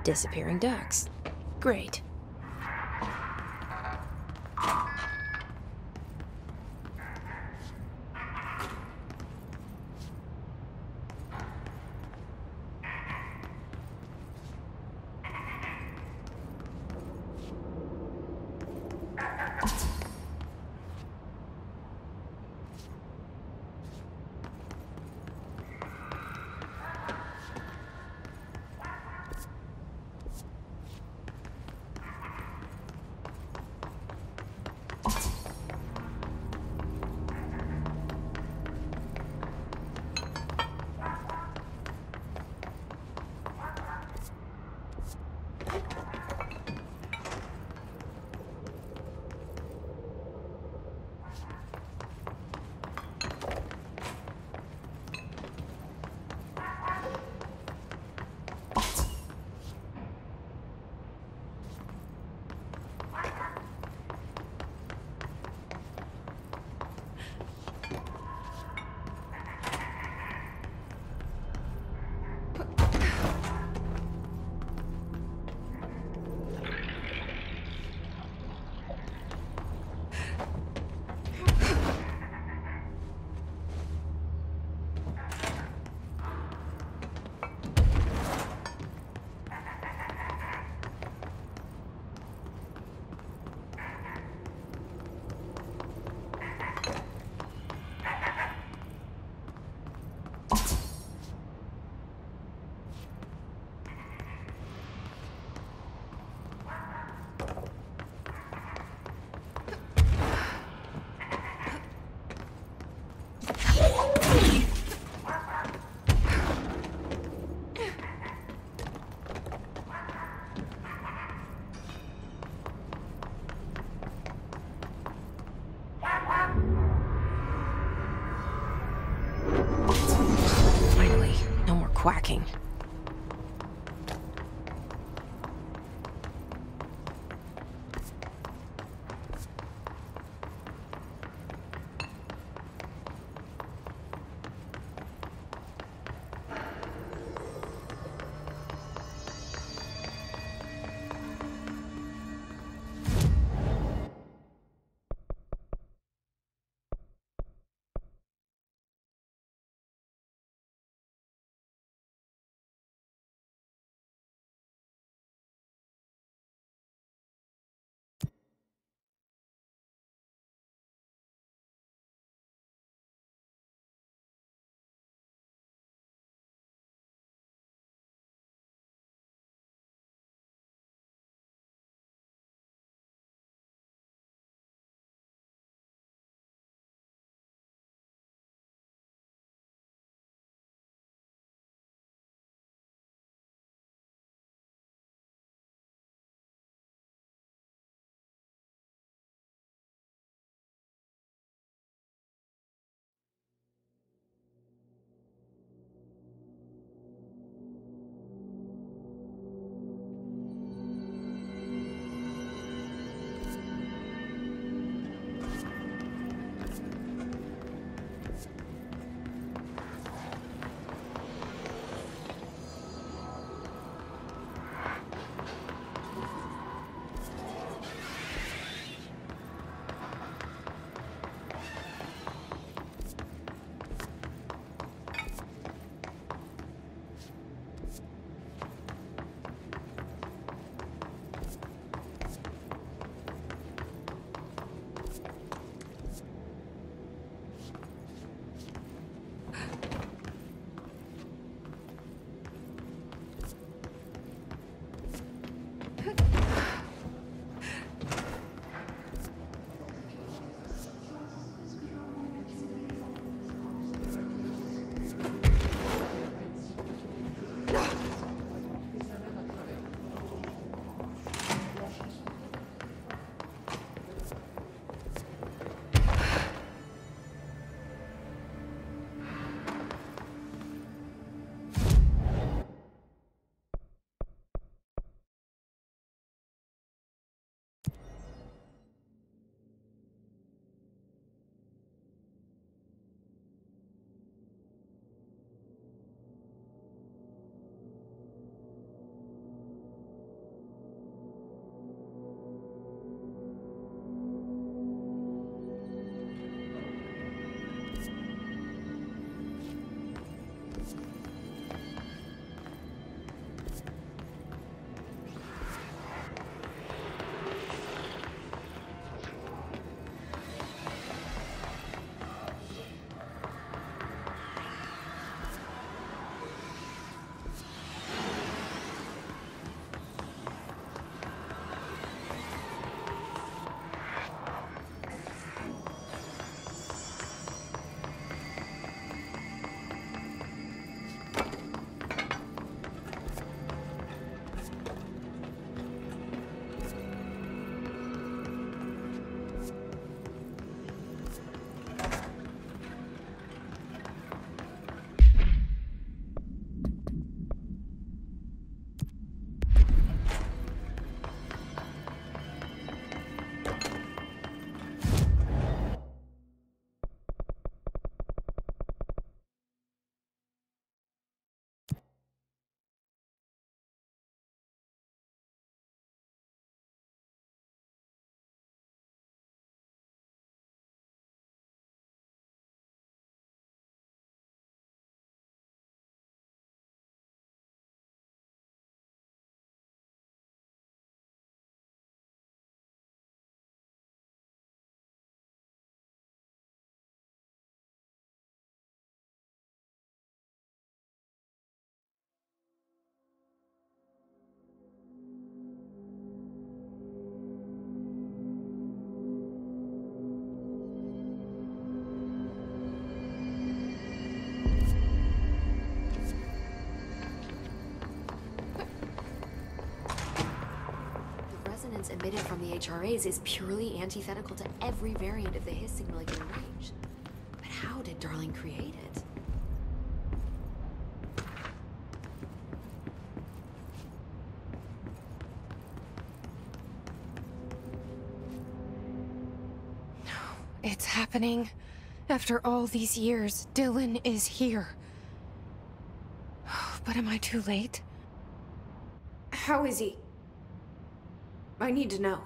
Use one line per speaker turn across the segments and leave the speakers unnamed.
Disappearing ducks. Great. Finally, no more quacking.
emitted from the HRAs is purely antithetical to every variant of the Hiss signaling in range. But how did Darling create it?
It's happening. After all these years, Dylan is here. But am I too late? How is he? I need to know.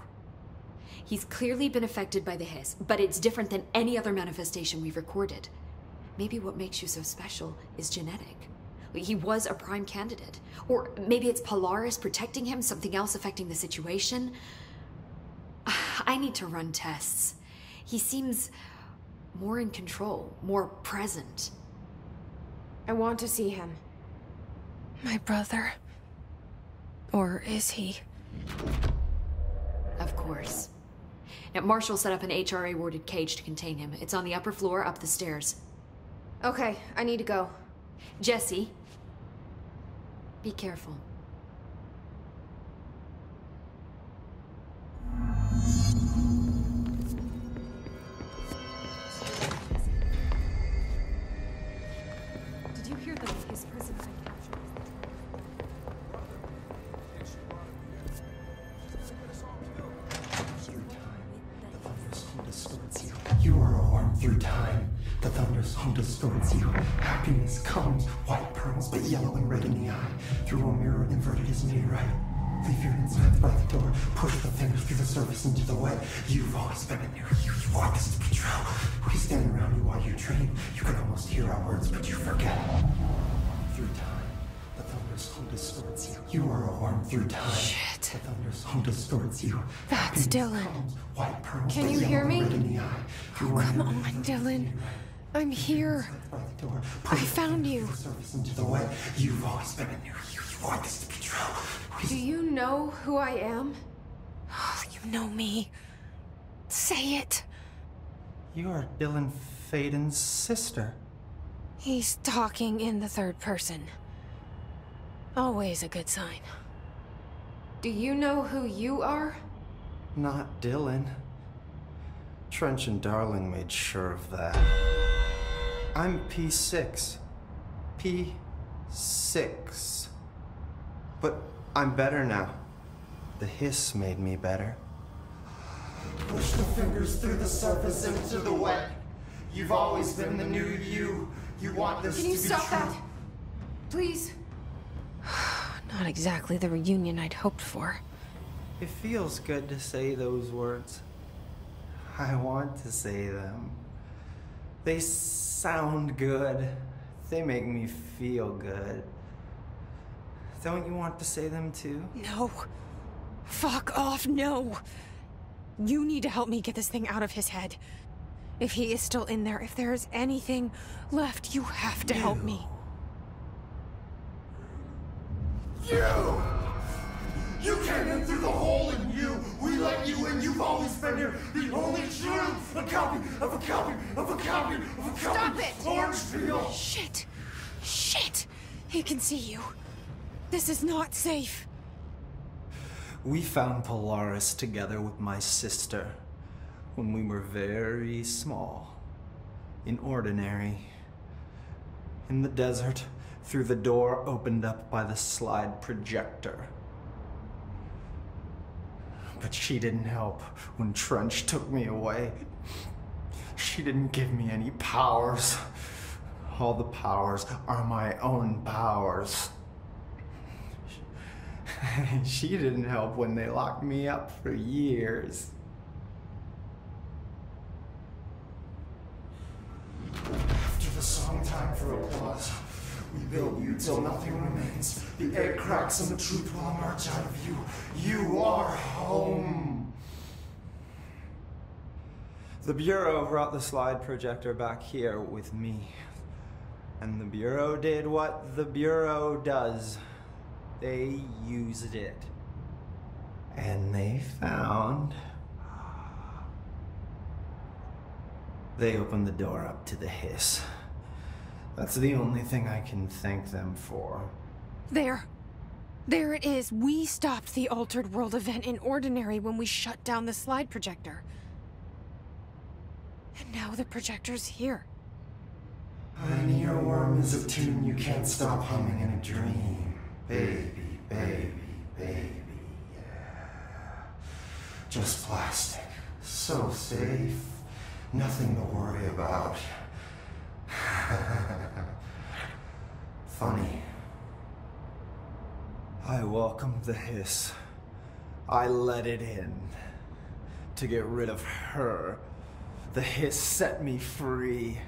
He's clearly been affected by the Hiss, but it's different than any other manifestation we've recorded. Maybe what makes you so special is genetic. He was a prime candidate. Or maybe it's Polaris protecting him, something else affecting the situation. I need to run tests. He seems more in control, more present.
I want to see him. My brother. Or is he?
Of course. Now, Marshall set up an HRA-warded cage to contain him. It's on the upper floor, up the stairs.
Okay, I need to go.
Jesse, be careful. Did you hear the Hiss prison I captured?
You are a worm through time. The thunder's home distorts you. Happiness comes, white pearls, but yellow and red in the eye. Through a mirror inverted is made right. Leave your insides by the door. Push the fingers through the surface into the wet. You've always been in there. You want this to be true. We stand around you while you dream. You can almost hear our words, but you forget. Through time, the thunder's home distorts you. You are a worm through time.
Shit.
The thunder's home distorts you.
That's Dylan.
White pearls,
Can
but
you
yellow
hear
and
me?
red in the eye.
Oh, come on, Dylan. I'm here. I found you.
Into the wet. You've always been in there. You want this to be true.
Do you know who I am? Oh, you know me. Say it.
You are Dylan Faden's sister.
He's talking in the third person. Always a good sign. Do you know who you are?
Not Dylan. Trench and Darling made sure of that. I'm P6. P6. But I'm better now. The Hiss made me better.
Push the fingers through the surface into the wet. You've always been the new you. You want this
Can
to
you
be
stop
true.
that? Please? Not exactly the reunion I'd hoped for.
It feels good to say those words. I want to say them. They sound good. They make me feel good. Don't you want to say them too?
No. Fuck off, no. You need to help me get this thing out of his head. If he is still in there, if there is anything left, you have to help me.
You came in through the hole in you. We let you in. You've always been here. The only true. A copy of a copy of a copy of a copy.
Stop it!
Orange peel.
Shit. Shit. He can see you. This is not safe.
We found Polaris together with my sister when we were very small, in Ordinary, in the desert, through the door opened up by the slide projector. But she didn't help when Trench took me away. She didn't give me any powers. All the powers are my own powers. She didn't help when they locked me up for years.
After the song, time for applause. We build you till nothing remains. The egg cracks and the truth will emerge out of you. You are home.
The Bureau brought the slide projector back here with me. And the Bureau did what the Bureau does. They used it. And they found... They opened the door up to the Hiss. That's the only thing I can thank them for.
There. There it is. We stopped the Altered World event in Ordinary when we shut down the slide projector. And now the projector's here.
An earworm is a tune you can't stop humming in a dream. Baby, baby, baby, yeah. Just plastic. So safe. Nothing to worry about. Funny.
I welcomed the hiss. I let it in. To get rid of her. The hiss set me free.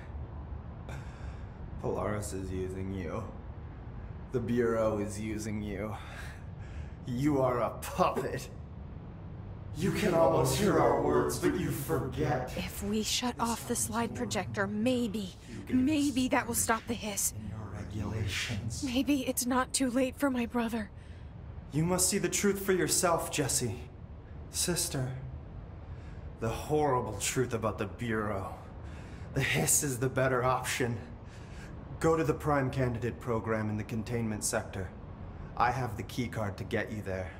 Polaris is using you. The Bureau is using you. You are a puppet.
You can almost hear our words, but you forget.
If we shut off the slide projector, maybe that will stop the hiss.
In your regulations.
Maybe it's not too late for my brother.
You must see the truth for yourself, Jessie. Sister. The horrible truth about the Bureau. The hiss is the better option. Go to the Prime Candidate program in the containment sector. I have the keycard to get you there.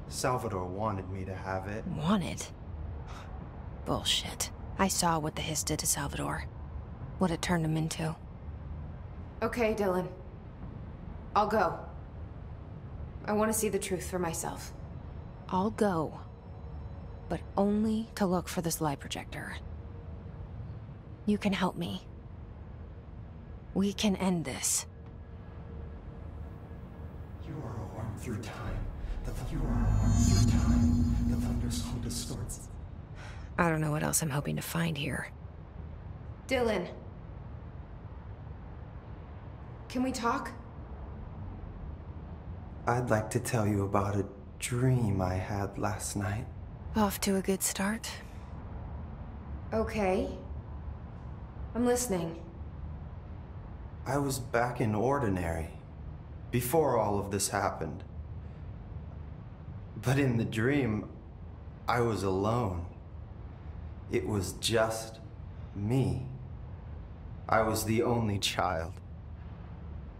Salvador wanted me to have it.
Wanted? Bullshit. I saw what the hiss did to Salvador. What it turned him into.
Okay, Dylan. I'll go. I want to see the truth for myself.
I'll go. But only to look for the slide projector. You can help me. We can end this.
You are a worm through time. You are a worm through time. The thunderstorm distorts.
I don't know what else I'm hoping to find here.
Dylan. Can we talk?
I'd like to tell you about a dream I had last night.
Off to a good start.
Okay. I'm listening.
I was back in Ordinary, before all of this happened. But in the dream, I was alone. It was just me. I was the only child.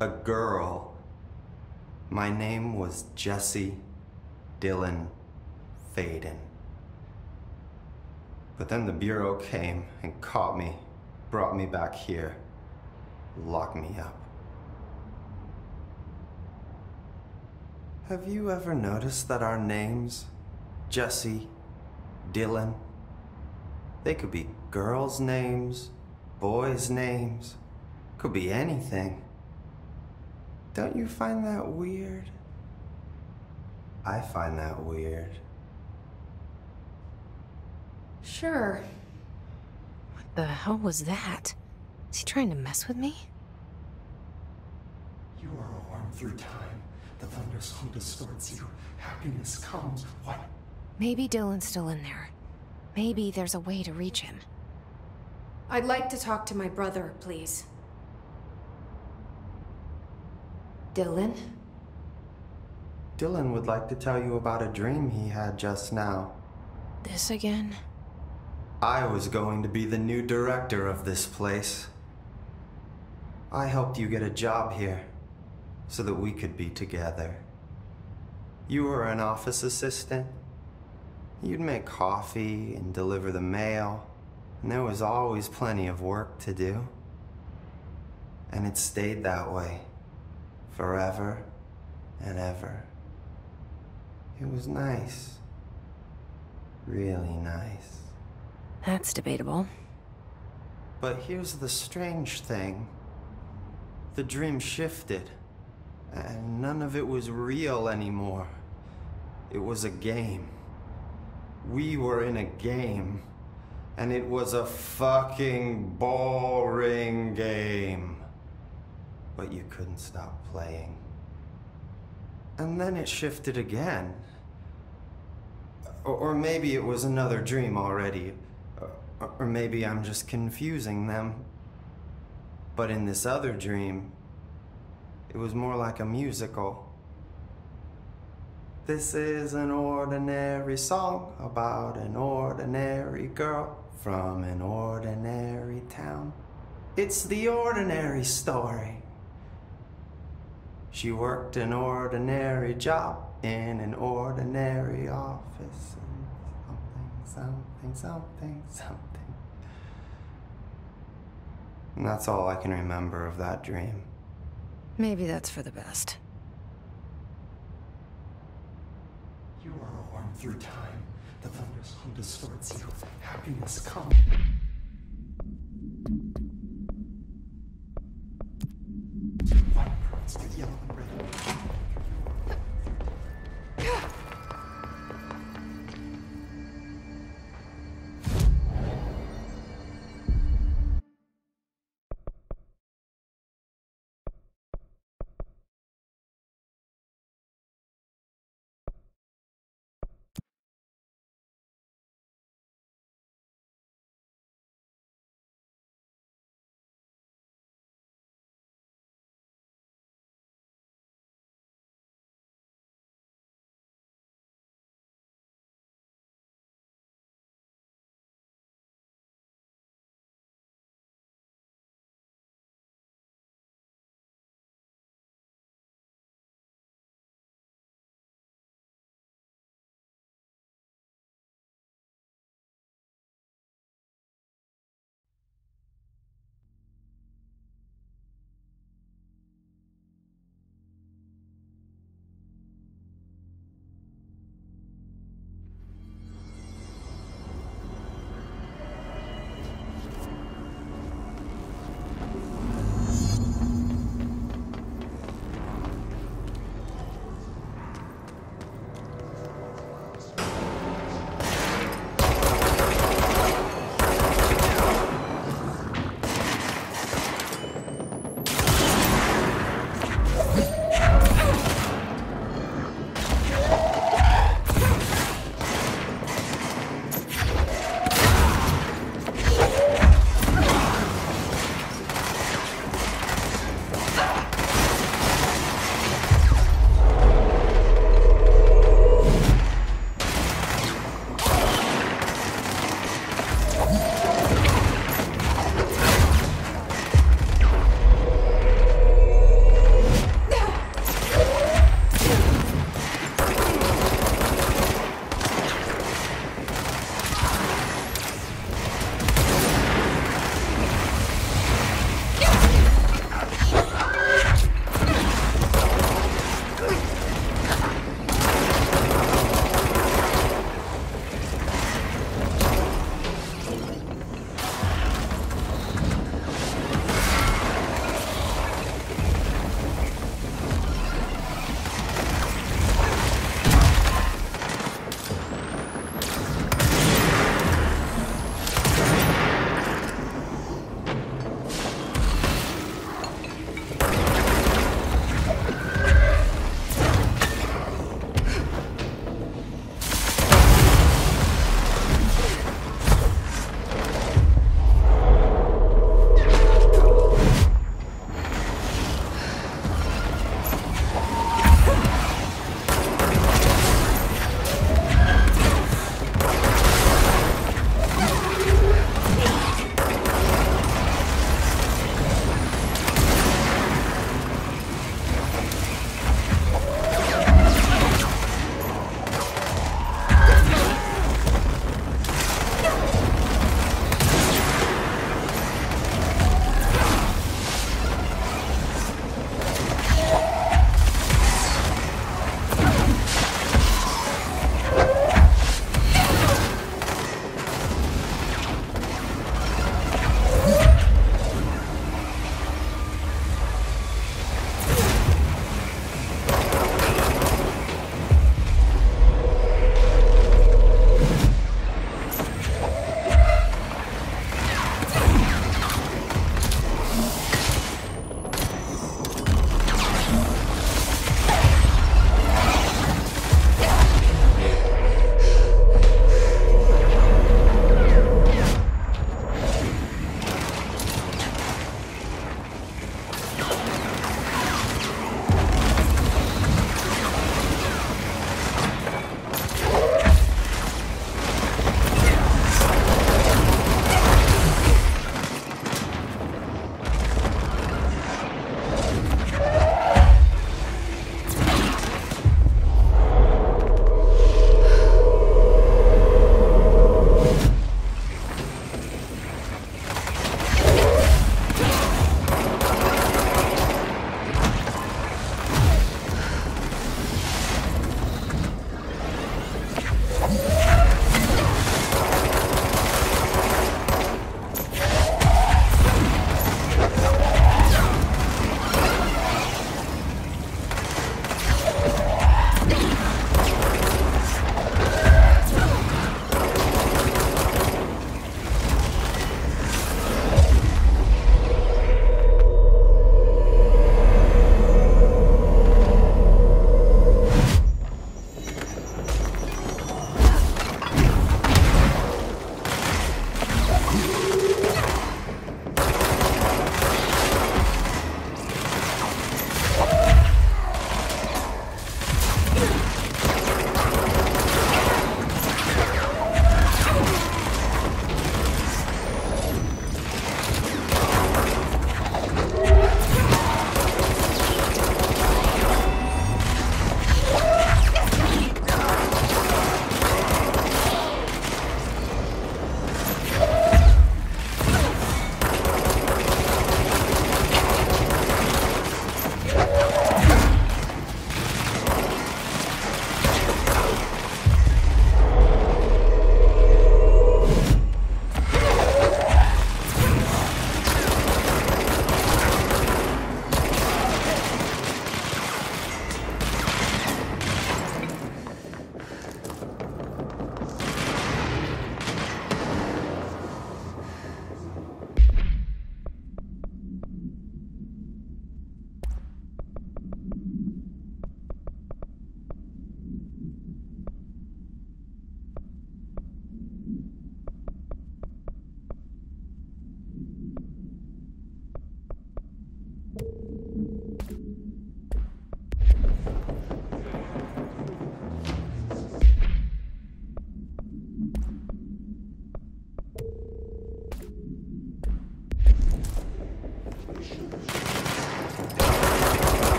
A girl. My name was Jesse Dylan Faden. But then the Bureau came and caught me, brought me back here, locked me up. Have you ever noticed that our names, Jesse, Dylan, they could be girls' names, boys' names, could be anything. Don't you find that weird? I find that weird.
Sure.
What the hell was that? Is he trying to mess with me?
You are a worm through time. The thunderstorm distorts you. Happiness comes. What?
Maybe Dylan's still in there. Maybe there's a way to reach him.
I'd like to talk to my brother, please. Dylan?
Dylan would like to tell you about a dream he had just now.
This again?
I was going to be the new director of this place. I helped you get a job here, so that we could be together. You were an office assistant. You'd make coffee and deliver the mail, and there was always plenty of work to do. And it stayed that way, forever and ever. It was nice. Really nice.
That's debatable.
But here's the strange thing. The dream shifted, and none of it was real anymore. It was a game. We were in a game, and it was a fucking boring game. But you couldn't stop playing. And then it shifted again. Or maybe it was another dream already. Or maybe I'm just confusing them. But in this other dream, it was more like a musical. This is an ordinary song about an ordinary girl from an ordinary town. It's the ordinary story. She worked an ordinary job in an ordinary office. Something. And that's all I can remember of that dream.
Maybe that's for the best.
You are a worm through time. The thunder's hum distorts you. Happiness comes. White pearls, but yellow and red.